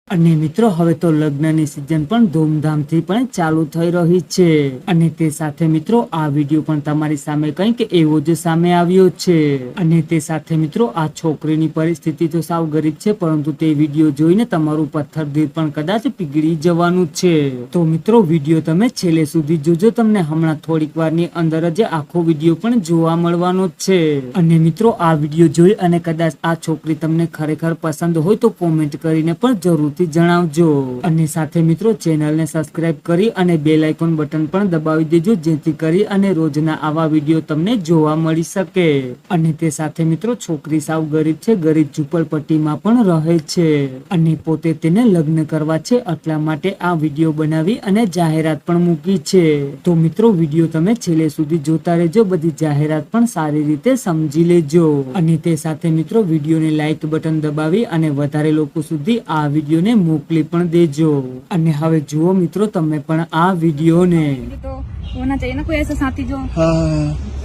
અને મિત્રો હવે તો લગ્નની સિઝન પણ ધૂમધામથી પણ ચાલુ થઈ રહી છે અને તે સાથે મિત્રો આ વિડીયો પણ તમારી સામે કંઈક એવો જ સામે આવ્યો છે અને તે સાથે મિત્રો આ છોકરીની પરિસ્થિતિ તો સાવ ગરીબ છે, પરંતુ તે વિડીયો જોઈને તમારું પથ્થરદિલ પણ કદાચ પીગળી જવાનું છે। તો મિત્રો વિડીયો તમે છેલ્લે સુધી જોજો, તમને હમણાં થોડીક વારની અંદર જ આખો વિડીયો પણ જોવા મળવાનો છે। અને મિત્રો આ વિડીયો જોઈ અને કદાચ આ છોકરી તમને ખરેખર પસંદ હોય તો કોમેન્ટ કરીને પણ જરૂર જણાવજો અને સાથે મિત્રો ચેનલને સબસ્ક્રાઇબ કરી અને બેલ આઇકોન બટન પણ દબાવી દેજો, જેથી કરી અને રોજના આવા વિડીયો તમને જોવા મળી શકે। અને તે સાથે મિત્રો છોકરી સાવ ગરીબ છે, ગરીબ ઝૂંપડપટ્ટીમાં પણ રહે છે અને પોતે તેને લગ્ન કરવા છે, એટલા માટે આ વિડીયો બનાવી અને જાહેરાત પણ મૂકી છે। તો મિત્રો વિડીયો તમે છેલ્લે સુધી જોતા રહેજો, બધી જાહેરાત પણ સારી રીતે સમજી લેજો અને તે સાથે મિત્રો વિડીયોને લાઈક બટન દબાવી અને વધારે લોકો સુધી આ વિડીયોને મોકલી પણ દેજો। અને હવે જુઓ મિત્રો તમે પણ આ વિડીયોને तो होना चाहिए ना कोई ऐसा साथी जो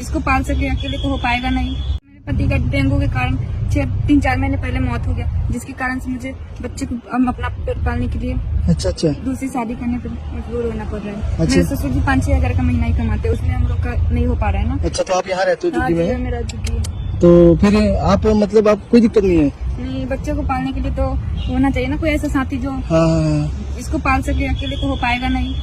इसको पाल सके, अकेले तो हो पाएगा नहीं। मेरे पति का डेंगू के कारण 3-4 महीने पहले मौत हो गया, जिसके कारण से मुझे बच्चे को अपना पेट पालने के लिए अच्छा दूसरी शादी करने पर मजबूर होना पड़ रहा है। अच्छा। मेरे ससुर जी 5-6 हजार का महीना ही कमाते हैं, उसमें हम लोग का नहीं हो पा रहा है ना। अच्छा, तो आप यहाँ रहते हो झुग्गी में? मेरा झुग्गी है। तो फिर आप मतलब आप कोई दिक्कत नहीं है? नहीं, बच्चे को पालने के लिए तो होना चाहिए ना कोई ऐसा साथी जो इसको पाल सके, अकेले तो हो पाएगा नहीं।